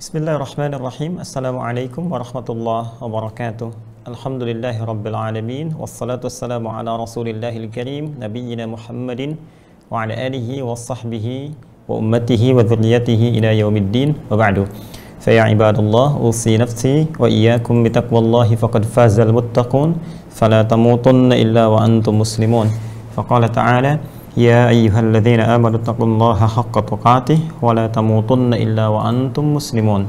Bismillahirrahmanirrahim. Assalamualaikum warahmatullahi wabarakatuh. Alhamdulillahi rabbil alamin. Wassalatu wassalamu ala rasulillahil karim nabiyyina Muhammadin wa ala alihi wa sahbihi wa ummatihi wa dhurriyyatihi ila yaumiddin wa ba'du. Fa ya ibadallah, usi nafsi wa iyyakum bitaqwallahi faqad fazal muttaqun fala tamutunna illa wa antum muslimun. Faqala ta'ala ya ayyuhalladzina amanu taqullaha haqqa tuqatih wa la tamutunna illa wa antum muslimun.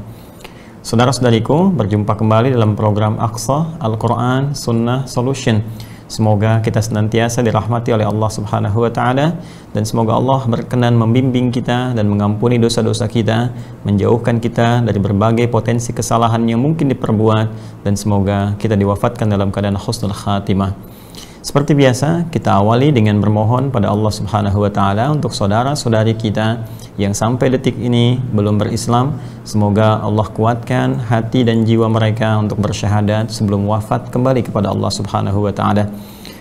Saudara-saudariku, berjumpa kembali dalam program Aqsa Al-Quran Sunnah Solution. Semoga kita senantiasa dirahmati oleh Allah Subhanahu wa Ta'ala, dan semoga Allah berkenan membimbing kita dan mengampuni dosa-dosa kita, menjauhkan kita dari berbagai potensi kesalahan yang mungkin diperbuat, dan semoga kita diwafatkan dalam keadaan husnul khatimah. Seperti biasa, kita awali dengan bermohon pada Allah Subhanahu wa Ta'ala untuk saudara-saudari kita yang sampai detik ini belum berislam. Semoga Allah kuatkan hati dan jiwa mereka untuk bersyahadat sebelum wafat kembali kepada Allah Subhanahu wa Ta'ala.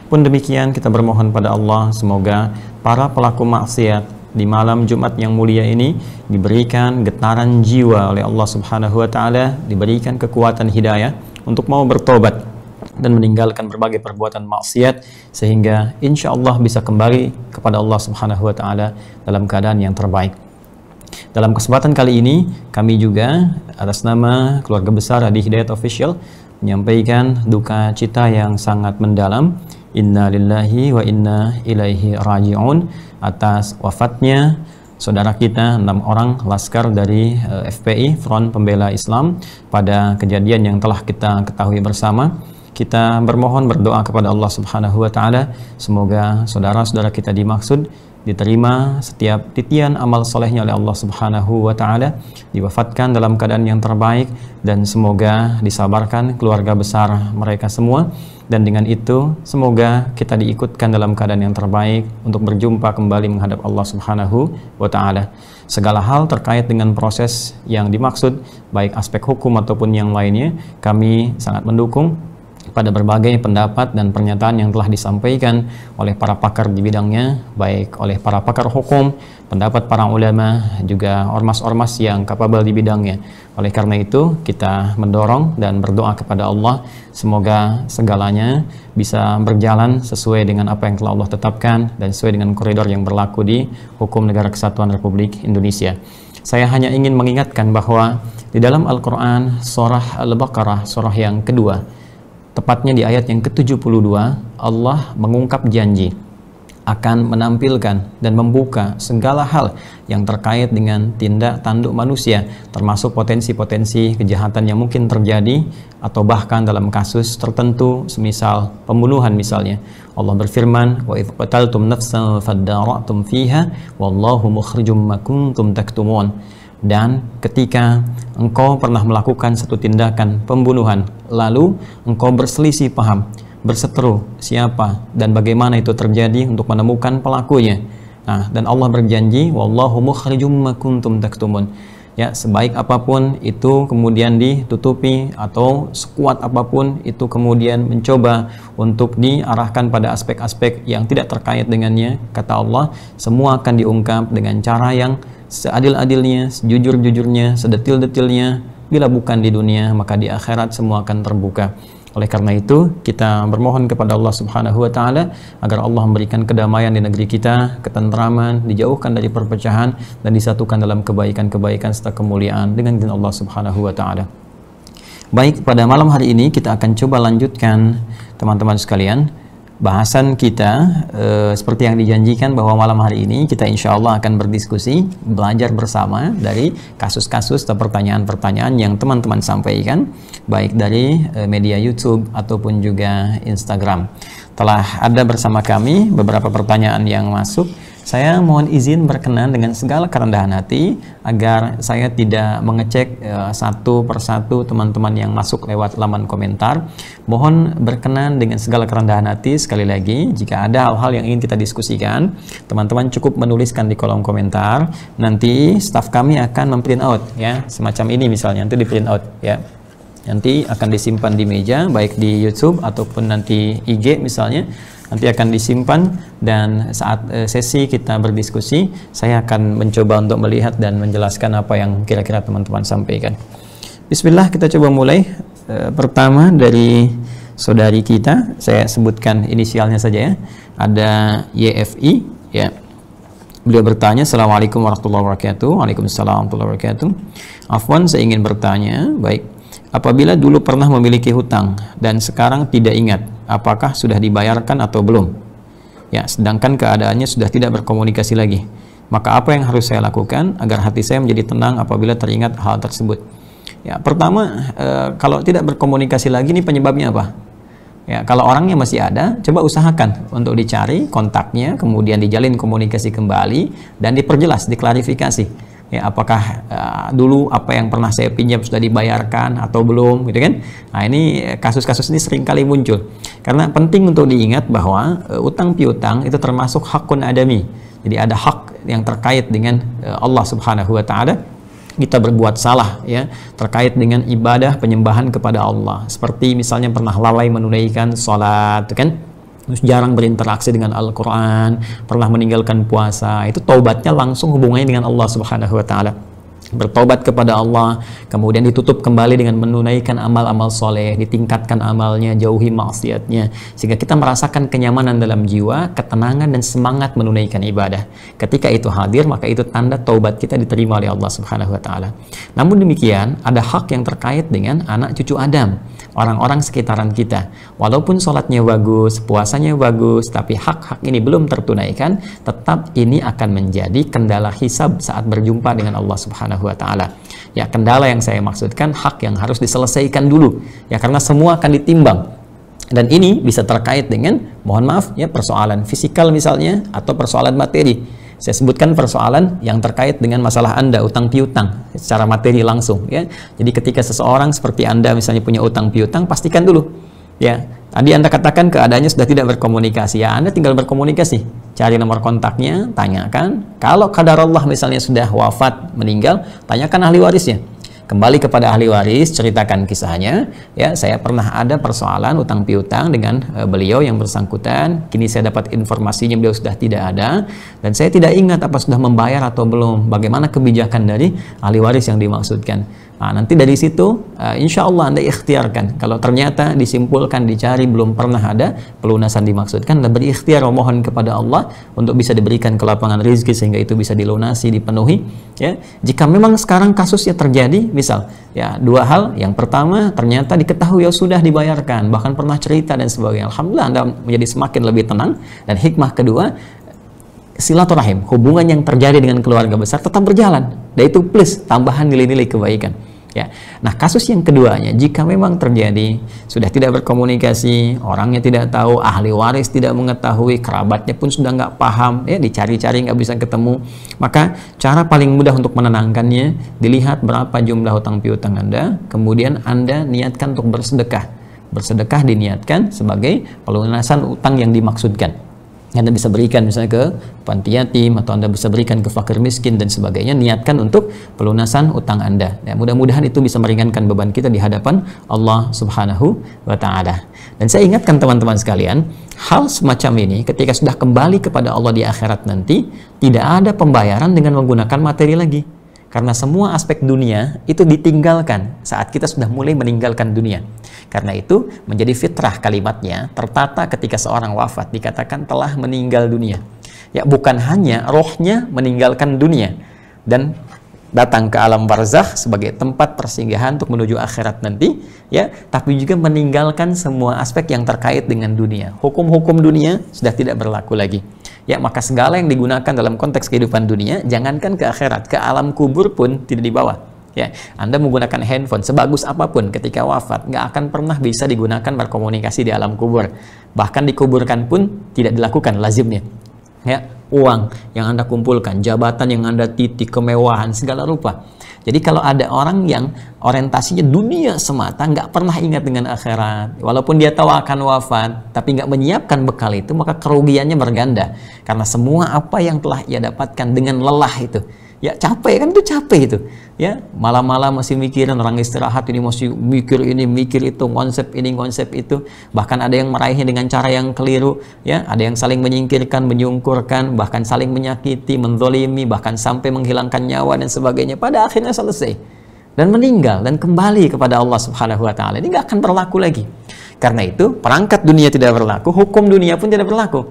Pun demikian, kita bermohon pada Allah semoga para pelaku maksiat di malam Jumat yang mulia ini diberikan getaran jiwa oleh Allah Subhanahu wa Ta'ala, diberikan kekuatan hidayah untuk mau bertobat dan meninggalkan berbagai perbuatan maksiat, sehingga insya Allah bisa kembali kepada Allah Subhanahu wa Ta'ala dalam keadaan yang terbaik. Dalam kesempatan kali ini, kami juga atas nama keluarga besar Adi Hidayat Official menyampaikan duka cita yang sangat mendalam. Inna lillahi wa inna ilaihi raji'un atas wafatnya saudara kita, 6 orang laskar dari FPI, Front Pembela Islam, pada kejadian yang telah kita ketahui bersama. Kita bermohon berdoa kepada Allah Subhanahu wa Ta'ala, semoga saudara-saudara kita dimaksud diterima setiap titian amal solehnya oleh Allah Subhanahu wa Ta'ala, diwafatkan dalam keadaan yang terbaik, dan semoga disabarkan keluarga besar mereka semua, dan dengan itu semoga kita diikutkan dalam keadaan yang terbaik untuk berjumpa kembali menghadap Allah Subhanahu wa Ta'ala. Segala hal terkait dengan proses yang dimaksud, baik aspek hukum ataupun yang lainnya, kami sangat mendukung pada berbagai pendapat dan pernyataan yang telah disampaikan oleh para pakar di bidangnya, baik oleh para pakar hukum, pendapat para ulama, juga ormas-ormas yang kapabel di bidangnya. Oleh karena itu, kita mendorong dan berdoa kepada Allah semoga segalanya bisa berjalan sesuai dengan apa yang telah Allah tetapkan dan sesuai dengan koridor yang berlaku di hukum Negara Kesatuan Republik Indonesia. Saya hanya ingin mengingatkan bahwa di dalam Al-Quran surah Al-Baqarah, surah yang kedua, tepatnya di ayat yang ke-72, Allah mengungkap janji akan menampilkan dan membuka segala hal yang terkait dengan tindak tanduk manusia, termasuk potensi-potensi kejahatan yang mungkin terjadi, atau bahkan dalam kasus tertentu, semisal pembunuhan misalnya. Allah berfirman, wa idh qataltum nafsan fadara'tum fiha wallahu mukhrijum ma kuntum taktumun. Dan ketika engkau pernah melakukan satu tindakan pembunuhan, lalu engkau berselisih paham, berseteru siapa dan bagaimana itu terjadi untuk menemukan pelakunya. Nah, dan Allah berjanji, wallahu mukhrijum ma kuntum taktumun. Ya, sebaik apapun itu kemudian ditutupi, atau sekuat apapun itu kemudian mencoba untuk diarahkan pada aspek-aspek yang tidak terkait dengannya, kata Allah, semua akan diungkap dengan cara yang seadil-adilnya, sejujur-jujurnya, sedetil-detilnya. Bila bukan di dunia, maka di akhirat semua akan terbuka. Oleh karena itu, kita bermohon kepada Allah Subhanahu wa Ta'ala agar Allah memberikan kedamaian di negeri kita, ketentraman, dijauhkan dari perpecahan, dan disatukan dalam kebaikan-kebaikan serta kemuliaan dengan izin Allah Subhanahu wa Ta'ala. Baik, pada malam hari ini kita akan coba lanjutkan, teman-teman sekalian, bahasan kita seperti yang dijanjikan, bahwa malam hari ini kita insya Allah akan berdiskusi, belajar bersama dari kasus-kasus atau pertanyaan-pertanyaan yang teman-teman sampaikan, baik dari media YouTube ataupun juga Instagram. Telah ada bersama kami beberapa pertanyaan yang masuk. Saya mohon izin berkenan dengan segala kerendahan hati agar saya tidak mengecek satu persatu teman-teman yang masuk lewat laman komentar. Mohon berkenan dengan segala kerendahan hati, sekali lagi, jika ada hal-hal yang ingin kita diskusikan, teman-teman cukup menuliskan di kolom komentar. Nanti staf kami akan memprint out, ya, semacam ini misalnya, nanti di print out, ya. Nanti akan disimpan di meja, baik di YouTube ataupun nanti IG misalnya. nanti akan disimpan, dan saat sesi kita berdiskusi saya akan mencoba untuk melihat dan menjelaskan apa yang kira-kira teman-teman sampaikan. Bismillah, kita coba mulai. Pertama dari saudari kita, saya sebutkan inisialnya saja ya, ada YFI ya. Beliau bertanya, Assalamualaikum warahmatullahi wabarakatuh. Waalaikumsalam warahmatullahi wabarakatuh. Afwan, saya ingin bertanya, baik, apabila dulu pernah memiliki hutang dan sekarang tidak ingat apakah sudah dibayarkan atau belum, ya, sedangkan keadaannya sudah tidak berkomunikasi lagi, maka apa yang harus saya lakukan agar hati saya menjadi tenang apabila teringat hal tersebut? Ya, pertama, kalau tidak berkomunikasi lagi, ini penyebabnya apa? Ya, kalau orangnya masih ada, coba usahakan untuk dicari kontaknya, kemudian dijalin komunikasi kembali dan diperjelas, diklarifikasi. Ya, apakah dulu apa yang pernah saya pinjam sudah dibayarkan atau belum, gitu kan? Nah, ini kasus-kasus ini sering kali muncul. Karena penting untuk diingat bahwa utang piutang itu termasuk hakun adami. Jadi ada hak yang terkait dengan Allah Subhanahu wa taala. Kita berbuat salah ya terkait dengan ibadah penyembahan kepada Allah, seperti misalnya pernah lalai menunaikan sholat kan, terus jarang berinteraksi dengan Al-Quran, pernah meninggalkan puasa, itu taubatnya langsung hubungannya dengan Allah Subhanahu wa taala. Bertobat kepada Allah, kemudian ditutup kembali dengan menunaikan amal-amal soleh, ditingkatkan amalnya, jauhi maksiatnya, sehingga kita merasakan kenyamanan dalam jiwa, ketenangan dan semangat menunaikan ibadah. Ketika itu hadir, maka itu tanda taubat kita diterima oleh Allah Subhanahu wa taala. Namun demikian, ada hak yang terkait dengan anak cucu Adam, orang-orang sekitaran kita. Walaupun sholatnya bagus, puasanya bagus, tapi hak-hak ini belum tertunaikan, tetap ini akan menjadi kendala hisab saat berjumpa dengan Allah Subhanahu wa taala. Ya, kendala yang saya maksudkan hak yang harus diselesaikan dulu. Ya, karena semua akan ditimbang. Dan ini bisa terkait dengan, mohon maaf ya, persoalan fisikal misalnya atau persoalan materi. Saya sebutkan persoalan yang terkait dengan masalah Anda utang piutang secara materi langsung ya. Jadi ketika seseorang seperti Anda misalnya punya utang piutang, pastikan dulu ya. Tadi Anda katakan keadaannya sudah tidak berkomunikasi, ya Anda tinggal berkomunikasi, cari nomor kontaknya, tanyakan. Kalau qadarullah misalnya sudah wafat, meninggal, tanyakan ahli warisnya. Kembali kepada ahli waris, ceritakan kisahnya. Ya, saya pernah ada persoalan utang piutang dengan beliau yang bersangkutan. Kini saya dapat informasinya beliau sudah tidak ada, dan saya tidak ingat apa sudah membayar atau belum. Bagaimana kebijakan dari ahli waris yang dimaksudkan? Nah, nanti dari situ insya Allah Anda ikhtiarkan. Kalau ternyata disimpulkan, dicari belum pernah ada pelunasan dimaksudkan, dan berikhtiar memohon kepada Allah untuk bisa diberikan kelapangan rezeki sehingga itu bisa dilunasi, dipenuhi. Ya, jika memang sekarang kasusnya terjadi, misal ya dua hal. Yang pertama, ternyata diketahui ya sudah dibayarkan, bahkan pernah cerita dan sebagainya. Alhamdulillah Anda menjadi semakin lebih tenang. Dan hikmah kedua, silaturahim, hubungan yang terjadi dengan keluarga besar tetap berjalan. Dan itu plus tambahan nilai-nilai kebaikan. Ya. Nah, kasus yang keduanya, jika memang terjadi sudah tidak berkomunikasi, orangnya tidak tahu, ahli waris tidak mengetahui, kerabatnya pun sudah nggak paham, ya dicari-cari nggak bisa ketemu, maka cara paling mudah untuk menenangkannya, dilihat berapa jumlah hutang piutang Anda, kemudian Anda niatkan untuk bersedekah. Bersedekah diniatkan sebagai pelunasan utang yang dimaksudkan. Anda bisa berikan misalnya ke panti yatim, atau Anda bisa berikan ke fakir miskin dan sebagainya, niatkan untuk pelunasan utang Anda. Ya, mudah-mudahan itu bisa meringankan beban kita di hadapan Allah Subhanahu wa taala. Dan saya ingatkan teman-teman sekalian, hal semacam ini ketika sudah kembali kepada Allah di akhirat nanti, tidak ada pembayaran dengan menggunakan materi lagi. Karena semua aspek dunia itu ditinggalkan saat kita sudah mulai meninggalkan dunia. Karena itu menjadi fitrah kalimatnya, tertata ketika seorang wafat dikatakan telah meninggal dunia. Ya, bukan hanya rohnya meninggalkan dunia dan datang ke alam barzakh sebagai tempat persinggahan untuk menuju akhirat nanti, ya, tapi juga meninggalkan semua aspek yang terkait dengan dunia. Hukum-hukum dunia sudah tidak berlaku lagi. Ya, maka segala yang digunakan dalam konteks kehidupan dunia, jangankan ke akhirat, ke alam kubur pun tidak dibawa. Ya, Anda menggunakan handphone sebagus apapun ketika wafat, nggak akan pernah bisa digunakan berkomunikasi di alam kubur. Bahkan dikuburkan pun tidak dilakukan lazimnya. Ya, uang yang Anda kumpulkan, jabatan yang Anda titi, kemewahan, segala rupa. Jadi kalau ada orang yang orientasinya dunia semata, nggak pernah ingat dengan akhirat, walaupun dia tahu akan wafat, tapi nggak menyiapkan bekal itu, maka kerugiannya berganda. Karena semua apa yang telah ia dapatkan dengan lelah itu, Ya capek kan, itu capek itu. Ya, malam-malam masih mikirin, orang istirahat ini masih mikir ini, mikir itu, konsep ini, konsep itu. Bahkan ada yang meraihnya dengan cara yang keliru, ya. Ada yang saling menyingkirkan, menyungkurkan, bahkan saling menyakiti, menzolimi, bahkan sampai menghilangkan nyawa dan sebagainya. Pada akhirnya selesai dan meninggal dan kembali kepada Allah Subhanahu wa taala. Ini nggak akan berlaku lagi. Karena itu, perangkat dunia tidak berlaku, hukum dunia pun tidak berlaku.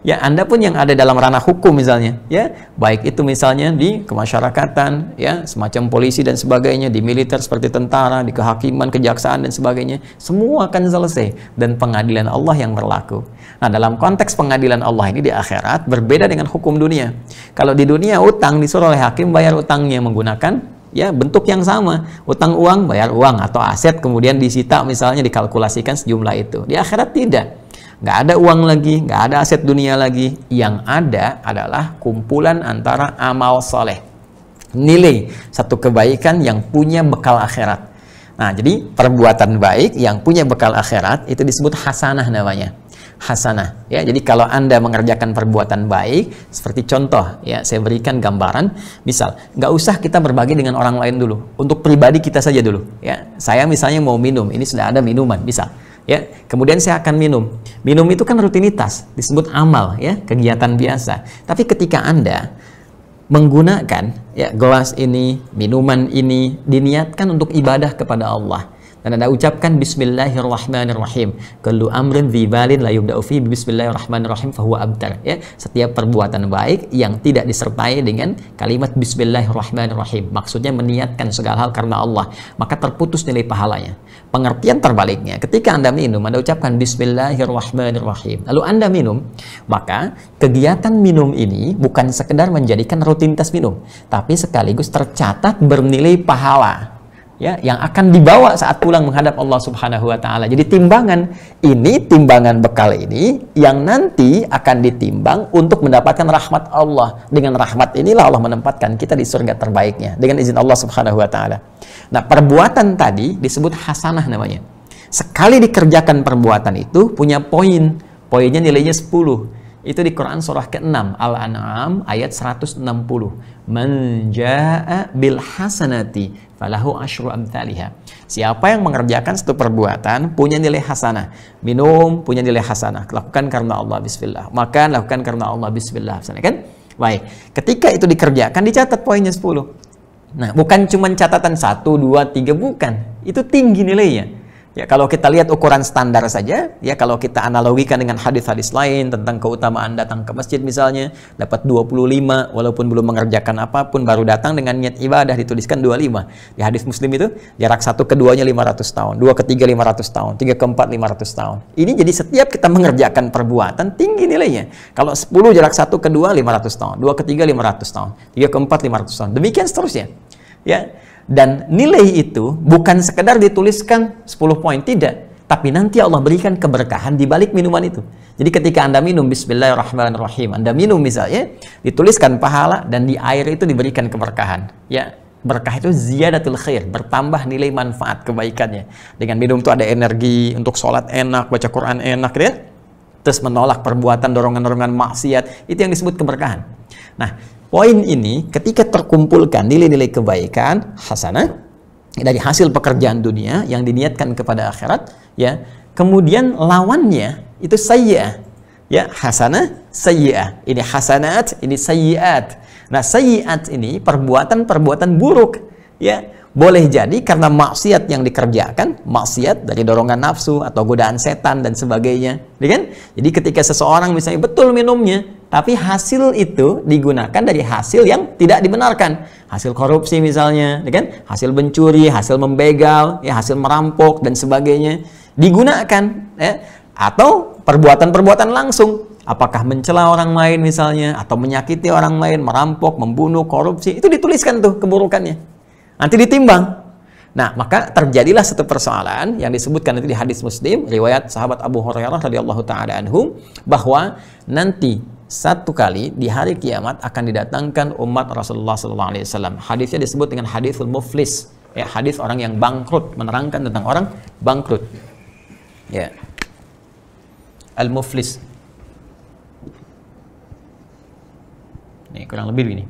Ya, Anda pun yang ada dalam ranah hukum misalnya, ya, baik itu misalnya di kemasyarakatan, ya, semacam polisi dan sebagainya, di militer seperti tentara, di kehakiman, kejaksaan dan sebagainya, semua akan selesai dan pengadilan Allah yang berlaku. Nah, dalam konteks pengadilan Allah ini di akhirat berbeda dengan hukum dunia. Kalau di dunia utang disuruh oleh hakim bayar utangnya menggunakan ya bentuk yang sama, utang uang bayar uang atau aset kemudian disita misalnya dikalkulasikan sejumlah itu. Di akhirat tidak. Nggak ada uang lagi, nggak ada aset dunia lagi. Yang ada adalah kumpulan antara amal soleh, nilai satu kebaikan yang punya bekal akhirat. Nah, jadi perbuatan baik yang punya bekal akhirat itu disebut hasanah namanya. Hasanah, ya. Jadi kalau Anda mengerjakan perbuatan baik, seperti contoh, ya, saya berikan gambaran. Misal, nggak usah kita berbagi dengan orang lain dulu. Untuk pribadi kita saja dulu, ya. Saya misalnya mau minum, ini sudah ada minuman, bisa. Ya, kemudian saya akan minum. Minum itu kan rutinitas, disebut amal, ya, kegiatan biasa. Tapi ketika Anda menggunakan ya gelas ini, minuman ini diniatkan untuk ibadah kepada Allah, dan Anda ucapkan bismillahirrahmanirrahim, kullu amrin dzibalin la yubda'u fi bismillahirrahmanirrahim fahuwa abtar, ya. Setiap perbuatan baik yang tidak disertai dengan kalimat bismillahirrahmanirrahim, maksudnya meniatkan segala hal karena Allah, maka terputus nilai pahalanya. Pengertian terbaliknya, ketika Anda minum, Anda ucapkan bismillahirrahmanirrahim, lalu Anda minum, maka kegiatan minum ini bukan sekedar menjadikan rutinitas minum, tapi sekaligus tercatat bernilai pahala, ya, yang akan dibawa saat pulang menghadap Allah Subhanahu wa taala. Jadi timbangan bekal ini yang nanti akan ditimbang untuk mendapatkan rahmat Allah. Dengan rahmat inilah Allah menempatkan kita di surga terbaiknya dengan izin Allah Subhanahu wa taala. Nah, perbuatan tadi disebut hasanah namanya. Sekali dikerjakan perbuatan itu punya poin. Poinnya nilainya 10. Itu di Quran surah ke-6 Al-An'am ayat 160. Man jaa'a bil hasanati falahu asyru amthaliha. Siapa yang mengerjakan satu perbuatan punya nilai hasanah. Minum punya nilai hasanah. Lakukan karena Allah bismillah. Makan lakukan karena Allah bismillah. Kan? Baik. Ketika itu dikerjakan dicatat poinnya 10. Nah, bukan cuma catatan 1, 2, 3, bukan. Itu tinggi nilainya. Ya, kalau kita lihat ukuran standar saja, ya, kalau kita analogikan dengan hadis-hadis lain tentang keutamaan datang ke masjid misalnya, dapat 25 walaupun belum mengerjakan apapun, baru datang dengan niat ibadah dituliskan 25. Di hadis Muslim itu jarak satu keduanya 500 tahun, dua ketiga 500 tahun, tiga keempat 500 tahun. Ini jadi setiap kita mengerjakan perbuatan tinggi nilainya. Kalau 10 jarak satu kedua 500 tahun, dua ketiga 500 tahun, tiga keempat 500 tahun. Demikian seterusnya. Ya. Dan nilai itu bukan sekedar dituliskan 10 poin, tidak. Tapi nanti Allah berikan keberkahan di balik minuman itu. Jadi ketika Anda minum bismillahirrahmanirrahim, Anda minum misalnya, dituliskan pahala dan di air itu diberikan keberkahan. Ya, berkah itu ziyadatul khair, bertambah nilai manfaat kebaikannya. Dengan minum itu ada energi untuk sholat enak, baca Quran enak, ya. Terus menolak perbuatan dorongan-dorongan maksiat, itu yang disebut keberkahan. Nah, poin ini ketika terkumpulkan nilai-nilai kebaikan hasanah dari hasil pekerjaan dunia yang diniatkan kepada akhirat, ya, kemudian lawannya itu sayyi'ah, ya, hasanah sayyi'ah, ini hasanat, ini sayyi'at. Nah, sayyi'at ini perbuatan-perbuatan buruk, ya, boleh jadi karena maksiat yang dikerjakan, maksiat dari dorongan nafsu atau godaan setan dan sebagainya, ya kan? Jadi ketika seseorang misalnya betul minumnya, tapi hasil itu digunakan dari hasil yang tidak dibenarkan, hasil korupsi misalnya, ya kan? Hasil mencuri, hasil membegal, ya, hasil merampok dan sebagainya digunakan, ya, atau perbuatan-perbuatan langsung, apakah mencela orang lain misalnya, atau menyakiti orang lain, merampok, membunuh, korupsi, itu dituliskan tuh keburukannya. Nanti ditimbang. Nah, maka terjadilah satu persoalan yang disebutkan nanti di hadis Muslim, riwayat sahabat Abu Hurairah radhiyallahu taala anhu, bahwa nanti satu kali di hari kiamat akan didatangkan umat Rasulullah sallallahu alaihi wasallam. Hadisnya disebut dengan hadisul muflis, ya, hadis orang yang bangkrut, menerangkan tentang orang bangkrut. Ya. Al-muflis. Ini kurang lebih begini.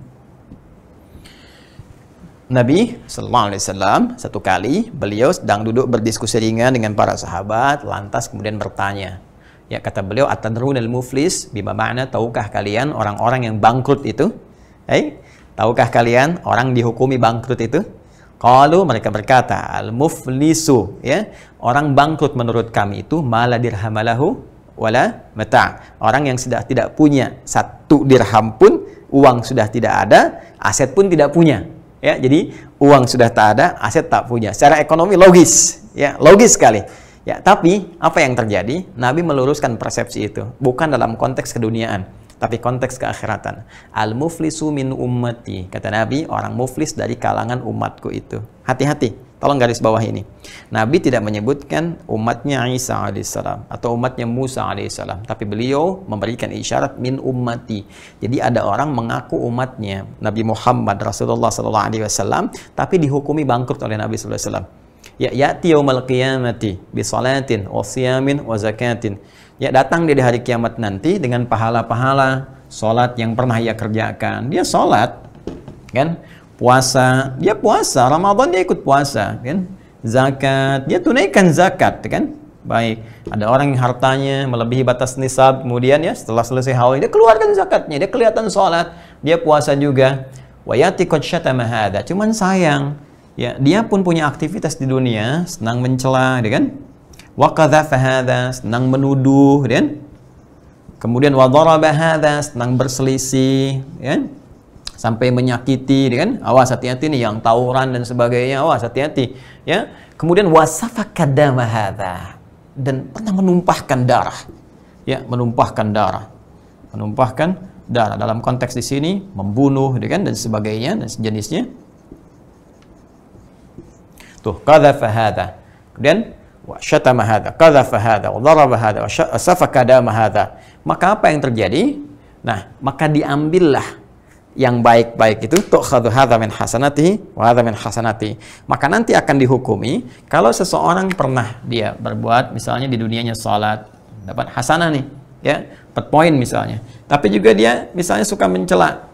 Nabi Sallallahu Alaihi Wasallam satu kali beliau sedang duduk berdiskusi ringan dengan para sahabat, lantas kemudian bertanya. Ya, kata beliau, atadrunal muflis bima ma'na, tahukah kalian orang-orang yang bangkrut itu? Tahukah kalian orang dihukumi bangkrut itu? Qalu, mereka berkata, al muflisu, ya, orang bangkrut menurut kami itu mala dirhamalahu wala mata'. Orang yang sudah tidak punya 1 dirham pun, uang sudah tidak ada, aset pun tidak punya. Ya, jadi uang sudah tak ada, aset tak punya. Secara ekonomi logis, ya, logis sekali. Ya, tapi apa yang terjadi? Nabi meluruskan persepsi itu, bukan dalam konteks keduniaan, tapi konteks keakhiratan. Al-muflisu min ummati, kata Nabi, orang muflis dari kalangan umatku itu. Hati-hati, tolong garis bawah ini. Nabi tidak menyebutkan umatnya Isa alaihissalam atau umatnya Musa alaihissalam, tapi beliau memberikan isyarat min ummati. Jadi ada orang mengaku umatnya Nabi Muhammad Rasulullah SAW, tapi dihukumi bangkrut oleh Nabi SAW. Ya, ya'ti yaumal qiyamati bi salatin wa siyamin wa zakatin. Ya, datang dia di hari kiamat nanti dengan pahala-pahala salat yang pernah ia kerjakan. Dia salat, kan? Puasa, dia puasa, Ramadan dia ikut puasa, kan? Zakat, dia tunaikan zakat, kan? Baik, ada orang yang hartanya melebihi batas nisab, kemudian ya setelah selesai haul dia keluarkan zakatnya, dia kelihatan salat, dia puasa juga. Wa yati qad syatama hadza, cuman sayang, ya, dia pun punya aktivitas di dunia, senang mencela, kan? Wa qadhafa hadza, senang menuduh, kan? Kemudian wa daraba hadza, senang berselisih, kan? Sampai menyakiti, kan? Awas, hati-hati nih yang tawuran dan sebagainya, awas, hati-hati, ya. Kemudian wa safaka dama hadza, dan pernah menumpahkan darah. Ya, menumpahkan darah. Menumpahkan darah dalam konteks di sini membunuh, kan, dan sebagainya dan sejenisnya. Tuh, qadhafa hadza. Kemudian wa syatama hadza, qadhafa hadza, wa daraba hadza, wa safaka dama hadza. Maka apa yang terjadi? Nah, maka diambillah yang baik-baik itu, tu'khadhu hadza min hasanatihi wa hadza min hasanatihi. Maka nanti akan dihukumi kalau seseorang pernah dia berbuat misalnya di dunianya salat, dapat hasanah nih, ya, 4 poin misalnya. Tapi juga dia misalnya suka mencela.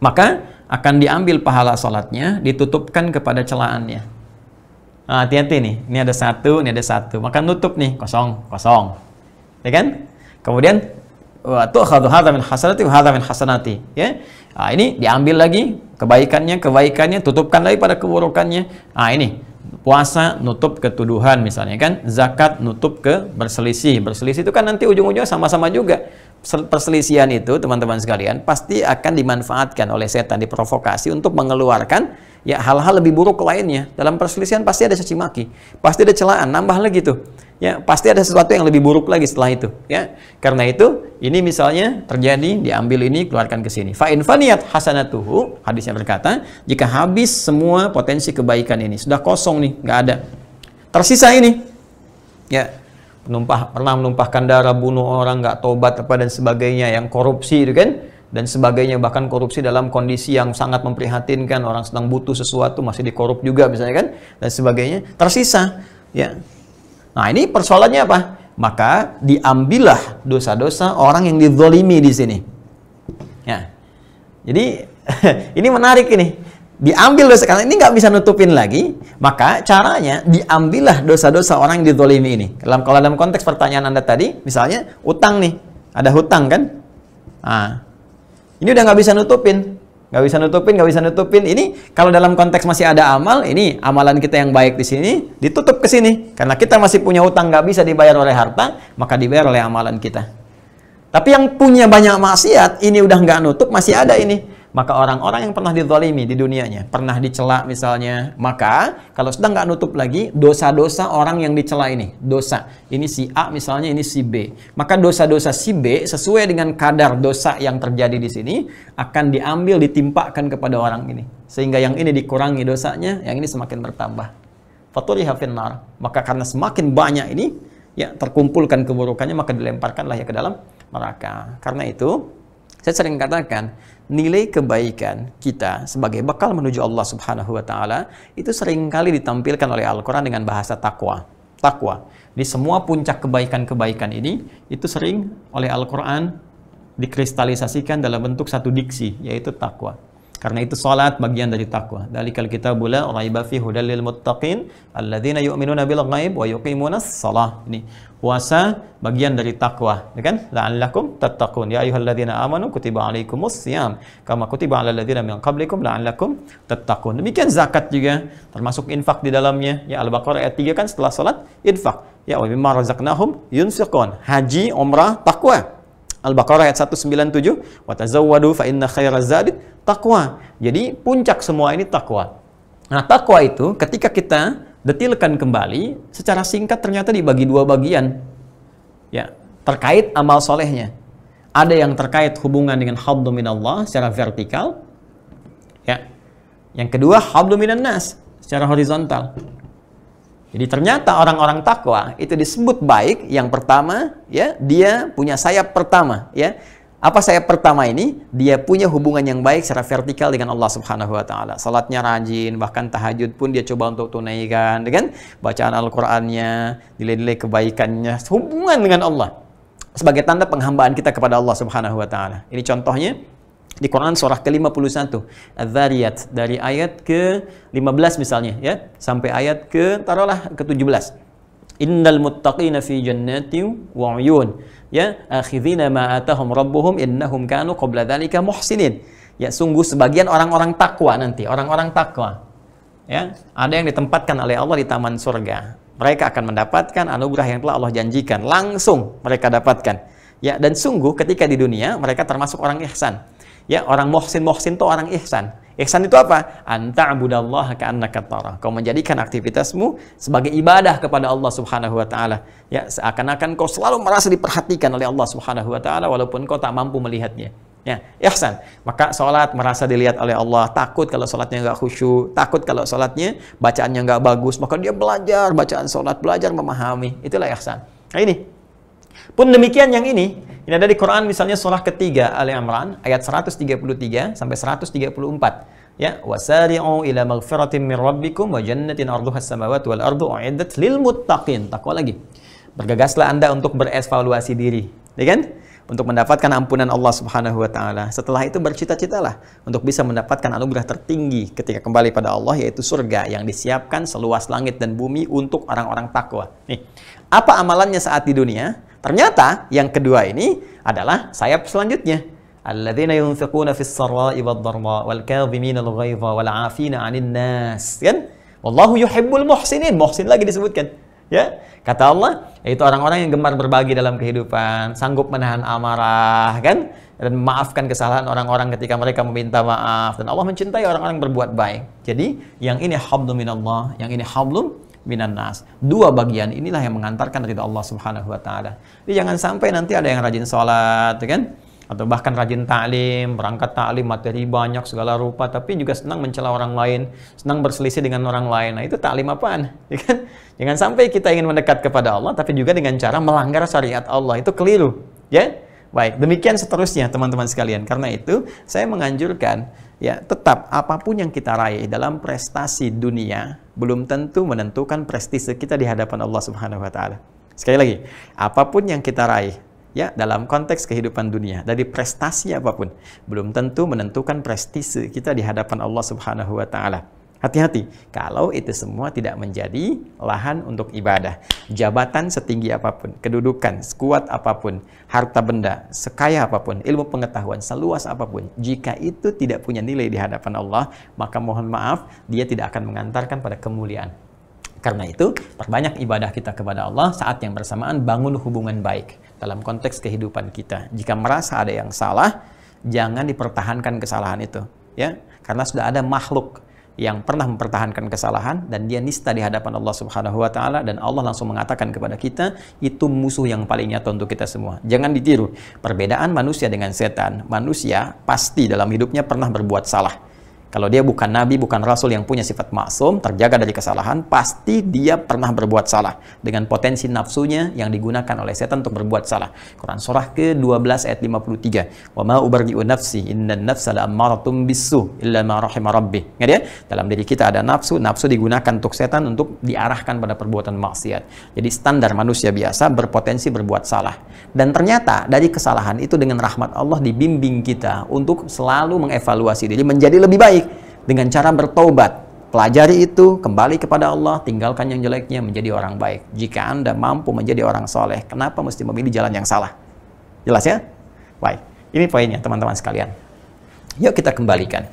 Maka akan diambil pahala salatnya, ditutupkan kepada celaannya. Nah, hati-hati nih, ini ada 1, ini ada 1. Maka nutup nih, kosong. Ya kan? Kemudian tu'khadhu hadza min hasanati wa hadza min hasanati, ya. Nah, ini diambil lagi kebaikannya, tutupkan lagi pada keburukannya. Nah, ini puasa nutup ketuduhan misalnya, kan? Zakat nutup ke berselisih. Berselisih itu kan nanti ujung-ujungnya sama-sama juga. Perselisihan itu, teman-teman sekalian, pasti akan dimanfaatkan oleh setan, diprovokasi untuk mengeluarkan ya hal-hal lebih buruk lainnya. Dalam perselisihan pasti ada caci maki, pasti ada celaan, nambah lagi tuh. Ya, pasti ada sesuatu yang lebih buruk lagi setelah itu, ya. Karena itu, ini misalnya terjadi, diambil ini, keluarkan ke sini. Fa in faniyat hasanatuhu, hadisnya berkata, jika habis semua potensi kebaikan ini, sudah kosong nih, nggak ada. Tersisa ini, ya, pernah menumpahkan darah, bunuh orang, nggak tobat apa dan sebagainya, yang korupsi itu kan, dan sebagainya, bahkan korupsi dalam kondisi yang sangat memprihatinkan, orang sedang butuh sesuatu masih dikorup juga misalnya kan, dan sebagainya, tersisa, ya. Nah, ini persoalannya apa? Maka diambillah dosa-dosa orang yang dizalimi di sini. Ya. Jadi ini menarik ini. Diambil dosa, karena ini nggak bisa nutupin lagi, maka caranya diambillah dosa-dosa orang yang dizalimi ini. Kalau dalam konteks pertanyaan Anda tadi, misalnya utang nih, ada hutang kan? Nah, ini udah nggak bisa nutupin. Nggak bisa nutupin. Ini kalau dalam konteks masih ada amal, ini amalan kita yang baik di sini, ditutup ke sini. Karena kita masih punya utang nggak bisa dibayar oleh harta, maka dibayar oleh amalan kita. Tapi yang punya banyak maksiat, ini udah nggak nutup, masih ada ini. Maka orang-orang yang pernah dizalimi di dunianya, pernah dicela misalnya, maka kalau sudah nggak nutup lagi, dosa-dosa orang yang dicela ini, dosa. Ini si A misalnya, ini si B. Maka dosa-dosa si B sesuai dengan kadar dosa yang terjadi di sini, akan diambil, ditimpakan kepada orang ini. Sehingga yang ini dikurangi dosanya, yang ini semakin bertambah. Faturiha finnar. Maka karena semakin banyak ini, ya terkumpulkan keburukannya, maka dilemparkanlah ya ke dalam neraka. Karena itu, saya sering katakan, nilai kebaikan kita sebagai bekal menuju Allah Subhanahu wa Ta'ala itu seringkali ditampilkan oleh Al-Quran dengan bahasa takwa. Takwa. Di semua puncak kebaikan-kebaikan ini, itu sering oleh Al-Quran dikristalisasikan dalam bentuk satu diksi, yaitu takwa. Karena itu salat bagian dari takwa. Dalikal kitabul la raiba fihi hudal lil muttaqin alladzina yu'minuna bil ghaib wa yuqimunas shalah. Ini puasa bagian dari takwa, ya kan? La'allakum tattaqun. Ya ayyuhalladzina amanu kutiba alaikumus shiyam kama kutiba alal ladzina min qablikum la'allakum tattaqun. Demikian zakat juga termasuk infak di dalamnya. Ya Al-Baqarah ayat 3 kan setelah salat infak. Ya wa mimma razaqnahum yunfiqun. Haji, umrah, takwa. Al-Baqarah ayat 197, wa tazawwadu fa inna khairaz zadi taqwa. Jadi puncak semua ini takwa. Nah, takwa itu ketika kita detilkan kembali, secara singkat ternyata dibagi dua bagian. Ya, terkait amal solehnya. Ada yang terkait hubungan dengan hablu minallah secara vertikal. Ya. Yang kedua hablu minan nas secara horizontal. Jadi ternyata orang-orang takwa itu disebut baik. Yang pertama, ya, dia punya sayap pertama, ya. Apa sayap pertama ini? Dia punya hubungan yang baik secara vertikal dengan Allah Subhanahu wa taala. Salatnya rajin, bahkan tahajud pun dia coba untuk tunaikan, dengan bacaan Al-Qur'annya, nilai-nilai kebaikannya, hubungan dengan Allah sebagai tanda penghambaan kita kepada Allah Subhanahu wa taala. Ini contohnya di Quran surah ke-51 Adz-Dzariyat dari ayat ke-15 misalnya, ya, sampai ayat ke-17. Innal muttaqina fi jannatin wa 'uyun, ya, akhidhina ma atahum rabbuhum innahum kanu qabla dzalika muhsinin. Ya, sungguh sebagian orang-orang takwa nanti, orang-orang takwa, ya, ada yang ditempatkan oleh Allah di taman surga. Mereka akan mendapatkan anugerah yang telah Allah janjikan, langsung mereka dapatkan. Ya, dan sungguh ketika di dunia mereka termasuk orang ihsan. Ya, orang muhsin itu orang ihsan. Ihsan itu apa? Anta'budallaha ka'annaka tarah. Kau menjadikan aktivitasmu sebagai ibadah kepada Allah Subhanahu wa taala. Ya, seakan-akan kau selalu merasa diperhatikan oleh Allah Subhanahu wa taala walaupun kau tak mampu melihatnya. Ya, ihsan. Maka salat merasa dilihat oleh Allah, takut kalau salatnya enggak khusyuk, takut kalau salatnya bacaannya enggak bagus, maka dia belajar bacaan salat, belajar memahami. Itulah ihsan. Nah, ini. Pun demikian yang ini ada di Quran misalnya surah ketiga Ali Imran ayat 133 sampai 134. Ya, wasari'u ila maghfiratin min rabbikum wa jannatin 'arduhas samawati wal ardu u'iddat lil muttaqin. Takwa lagi. Bergegaslah Anda untuk berevaluasi diri, ya kan? Untuk mendapatkan ampunan Allah Subhanahu wa taala. Setelah itu bercita-citalah untuk bisa mendapatkan anugerah tertinggi ketika kembali pada Allah, yaitu surga yang disiapkan seluas langit dan bumi untuk orang-orang takwa. Nih, apa amalannya saat di dunia? Ternyata yang kedua ini adalah sayap selanjutnya. Alladzina yunfiquna fis sarra'i wad-dharra wal kadhimina al-ghaidha wal 'afina 'anil nas. Kan? Wallahu yuhibbul muhsinin. Muhsin lagi disebutkan. Ya, kata Allah, yaitu orang-orang yang gemar berbagi dalam kehidupan, sanggup menahan amarah, kan? Dan memaafkan kesalahan orang-orang ketika mereka meminta maaf. Dan Allah mencintai orang-orang yang berbuat baik. Jadi, yang ini hablum minallah, yang ini hablum minan nas. Dua bagian inilah yang mengantarkan ridha Allah Subhanahu wa taala. Jadi jangan sampai nanti ada yang rajin sholat, kan? Atau bahkan rajin ta'lim, berangkat ta'lim, materi banyak segala rupa, tapi juga senang mencela orang lain, senang berselisih dengan orang lain. Nah, itu ta'lim apaan? Ya kan? Jangan sampai kita ingin mendekat kepada Allah tapi juga dengan cara melanggar syariat Allah. Itu keliru, ya? Baik, demikian seterusnya teman-teman sekalian. Karena itu saya menganjurkan, ya, tetap apapun yang kita raih dalam prestasi dunia belum tentu menentukan prestise kita di hadapan Allah Subhanahu wa taala. Sekali lagi, apapun yang kita raih, ya, dalam konteks kehidupan dunia, dari prestasi apapun belum tentu menentukan prestise kita di hadapan Allah Subhanahu wa taala. Hati-hati kalau itu semua tidak menjadi lahan untuk ibadah. Jabatan setinggi apapun, kedudukan sekuat apapun, harta benda sekaya apapun, ilmu pengetahuan seluas apapun, jika itu tidak punya nilai di hadapan Allah, maka mohon maaf, dia tidak akan mengantarkan pada kemuliaan. Karena itu, perbanyak ibadah kita kepada Allah, saat yang bersamaan bangun hubungan baik dalam konteks kehidupan kita. Jika merasa ada yang salah, jangan dipertahankan kesalahan itu, ya, karena sudah ada makhluk yang pernah mempertahankan kesalahan dan dia nista di hadapan Allah Subhanahu wa taala, dan Allah langsung mengatakan kepada kita, itu musuh yang paling nyata untuk kita semua. Jangan ditiru. Perbedaan manusia dengan setan, manusia pasti dalam hidupnya pernah berbuat salah. Kalau dia bukan nabi, bukan rasul yang punya sifat maksum, terjaga dari kesalahan, pasti dia pernah berbuat salah dengan potensi nafsunya yang digunakan oleh setan untuk berbuat salah. Quran surah ke-12 ayat 53. Wa ma ubarri'u nafsi innan nafsa la'ammaratun bisu illa ma rahima rabbi. Ingat ya? Dalam diri kita ada nafsu, nafsu digunakan untuk setan untuk diarahkan pada perbuatan maksiat. Jadi standar manusia biasa berpotensi berbuat salah. Dan ternyata dari kesalahan itu dengan rahmat Allah dibimbing kita untuk selalu mengevaluasi diri menjadi lebih baik dengan cara bertobat. Pelajari itu, kembali kepada Allah, tinggalkan yang jeleknya, menjadi orang baik. Jika Anda mampu menjadi orang soleh, kenapa mesti memilih jalan yang salah? Jelas ya? Baik, ini poinnya teman-teman sekalian. Yuk kita kembalikan.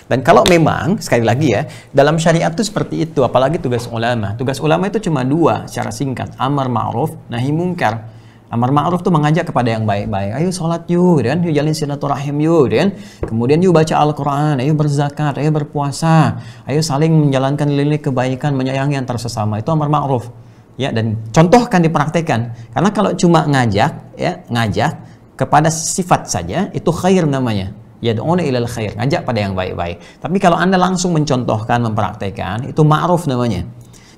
Dan kalau memang, sekali lagi ya, dalam syariat itu seperti itu, apalagi tugas ulama. Tugas ulama itu cuma dua secara singkat, amar ma'ruf, nahi mungkar. Amar ma'ruf itu mengajak kepada yang baik-baik. Ayo sholat yuk, dan yuk jalin silaturahim yuk, dan kemudian yuk baca Al-Quran, ayo berzakat, ayo berpuasa, ayo saling menjalankan lini kebaikan, menyayangi antar sesama. Itu amar ma'ruf. Ya, dan contohkan, dipraktekkan. Karena kalau cuma ngajak, ya, ngajak kepada sifat saja, itu khair namanya. Yad'una ilal khair, ngajak pada yang baik-baik. Tapi kalau Anda langsung mencontohkan, mempraktekkan, itu ma'ruf namanya.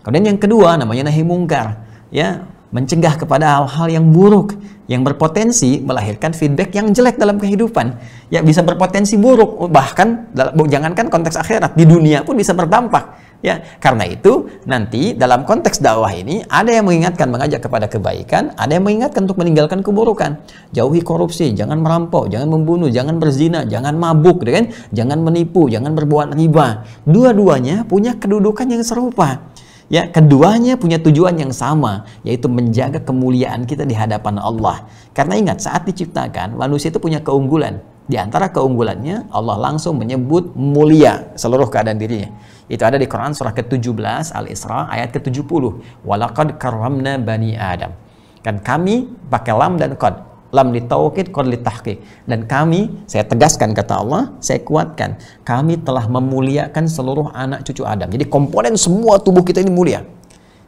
Kemudian yang kedua namanya nahi mungkar. Ya, mencegah kepada hal-hal yang buruk yang berpotensi melahirkan feedback yang jelek dalam kehidupan, ya bisa berpotensi buruk, bahkan jangankan konteks akhirat, di dunia pun bisa berdampak. Ya, karena itu nanti dalam konteks dakwah ini ada yang mengingatkan, mengajak kepada kebaikan, ada yang mengingatkan untuk meninggalkan keburukan. Jauhi korupsi, jangan merampok, jangan membunuh, jangan berzina, jangan mabuk, kan? Jangan menipu, jangan berbuat riba. Dua-duanya punya kedudukan yang serupa. Ya, keduanya punya tujuan yang sama, yaitu menjaga kemuliaan kita di hadapan Allah. Karena ingat, saat diciptakan, manusia itu punya keunggulan. Di antara keunggulannya, Allah langsung menyebut mulia seluruh keadaan dirinya. Itu ada di Quran surah ke-17 Al-Isra ayat ke-70. Walaqad karramna bani Adam. Kan kami pakai lam dan qad. Lam litauqid, qad litahqiq. Dan kami, saya tegaskan kata Allah, saya kuatkan, kami telah memuliakan seluruh anak cucu Adam. Jadi komponen semua tubuh kita ini mulia.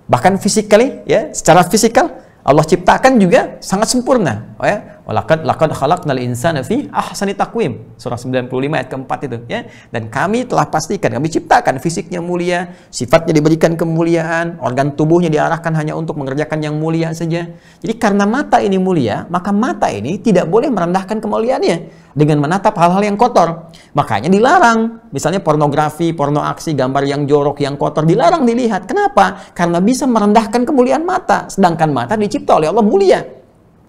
Bahkan physically, ya, secara fisikal Allah ciptakan juga sangat sempurna. Oh ya, laqad khalaqnal insana fi ahsani taqwim. Surah 95 ayat keempat itu, ya. Dan kami telah pastikan, kami ciptakan fisiknya mulia, sifatnya diberikan kemuliaan, organ tubuhnya diarahkan hanya untuk mengerjakan yang mulia saja. Jadi karena mata ini mulia, maka mata ini tidak boleh merendahkan kemuliaannya dengan menatap hal-hal yang kotor. Makanya dilarang. Misalnya pornografi, porno aksi, gambar yang jorok, yang kotor dilarang dilihat. Kenapa? Karena bisa merendahkan kemuliaan mata. Sedangkan mata dicipta oleh Allah mulia.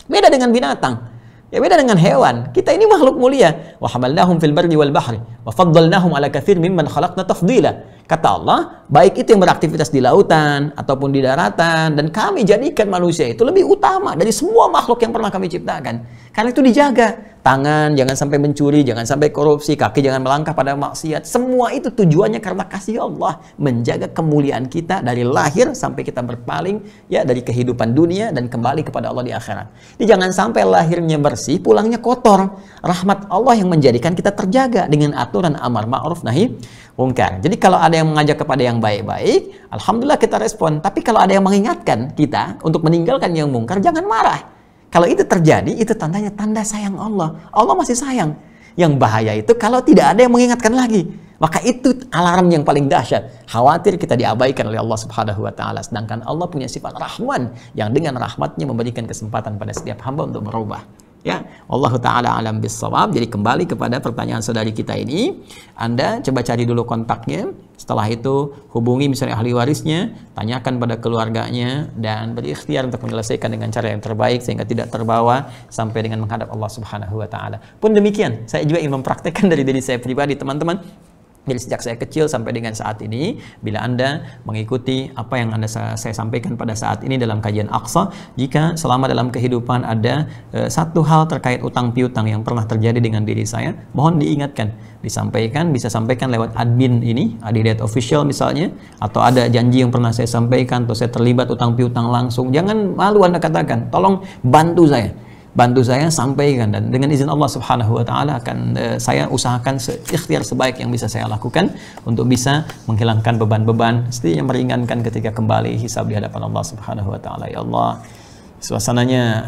Beda dengan binatang. Ya, beda dengan hewan. Kita ini makhluk mulia. Wa hamalnahum fil barri wal bahri wa faddalnahum ala katsir mimman khalaqna tafdila. Kata Allah, baik itu yang beraktivitas di lautan ataupun di daratan, dan kami jadikan manusia itu lebih utama dari semua makhluk yang pernah kami ciptakan. Karena itu dijaga. Tangan jangan sampai mencuri, jangan sampai korupsi, kaki jangan melangkah pada maksiat. Semua itu tujuannya karena kasih Allah, menjaga kemuliaan kita dari lahir sampai kita berpaling, ya, dari kehidupan dunia dan kembali kepada Allah di akhirat. Jadi jangan sampai lahirnya bersih, pulangnya kotor. Rahmat Allah yang menjadikan kita terjaga dengan aturan amar ma'ruf nahi mungkar. Jadi kalau ada yang mengajak kepada yang baik-baik, alhamdulillah kita respon. Tapi kalau ada yang mengingatkan kita untuk meninggalkan yang mungkar, jangan marah. Kalau itu terjadi, itu tandanya tanda sayang Allah. Allah masih sayang. Yang bahaya itu kalau tidak ada yang mengingatkan lagi. Maka itu alarm yang paling dahsyat. Khawatir kita diabaikan oleh Allah Subhanahu wa taala. Sedangkan Allah punya sifat Rahman yang dengan rahmatnya memberikan kesempatan pada setiap hamba untuk berubah. Ya, Allah Ta'ala alam bissawab. Jadi kembali kepada pertanyaan saudari kita ini, Anda coba cari dulu kontaknya, setelah itu hubungi misalnya ahli warisnya, tanyakan pada keluarganya, dan berikhtiar untuk menyelesaikan dengan cara yang terbaik sehingga tidak terbawa sampai dengan menghadap Allah Subhanahu wa taala. Pun demikian, saya juga ingin mempraktekkan dari diri saya pribadi, teman-teman. Jadi sejak saya kecil sampai dengan saat ini, bila Anda mengikuti apa yang saya sampaikan pada saat ini dalam kajian Aqsa, jika selama dalam kehidupan ada satu hal terkait utang piutang yang pernah terjadi dengan diri saya, mohon diingatkan, disampaikan, bisa sampaikan lewat admin ini, Adidat Official misalnya, atau ada janji yang pernah saya sampaikan, atau saya terlibat utang piutang langsung, jangan malu Anda katakan, tolong bantu saya. Bantu saya sampaikan, dan dengan izin Allah Subhanahu wa taala akan saya usahakan ikhtiar sebaik yang bisa saya lakukan untuk bisa menghilangkan beban-beban, setidaknya meringankan ketika kembali hisab di hadapan Allah Subhanahu wa taala. Ya Allah, suasananya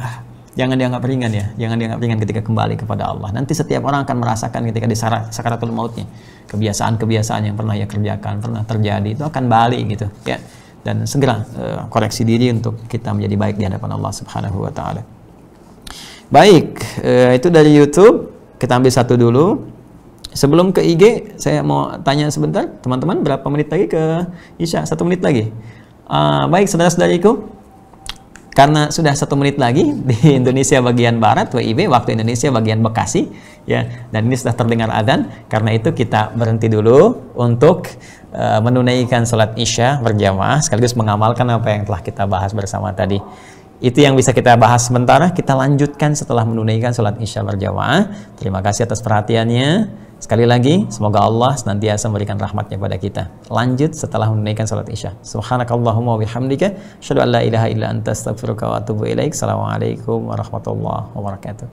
jangan dianggap ringan ya, jangan dianggap ringan ketika kembali kepada Allah. Nanti setiap orang akan merasakan ketika di sakaratul mautnya, kebiasaan-kebiasaan yang pernah ia kerjakan, pernah terjadi itu akan balik gitu ya. Dan segera koreksi diri untuk kita menjadi baik di hadapan Allah Subhanahu wa taala. Baik, itu dari YouTube. Kita ambil satu dulu. Sebelum ke IG, saya mau tanya sebentar, teman-teman, berapa menit lagi ke Isya? 1 menit lagi. Baik, saudara-saudariku, karena sudah 1 menit lagi di Indonesia bagian Barat, WIB, waktu Indonesia bagian Bekasi, ya, dan ini sudah terdengar adzan. Karena itu kita berhenti dulu untuk menunaikan sholat Isya berjamaah, sekaligus mengamalkan apa yang telah kita bahas bersama tadi. Itu yang bisa kita bahas sementara. Kita lanjutkan setelah menunaikan sholat Isya berjamaah. Terima kasih atas perhatiannya. Sekali lagi, semoga Allah senantiasa memberikan rahmatnya pada kita. Lanjut setelah menunaikan sholat Isya. Subhanakallahumma wa bihamdika, asyhadu an la ilaha illa anta, astaghfiruka wa atubu ilaik. Assalamualaikum warahmatullahi wabarakatuh.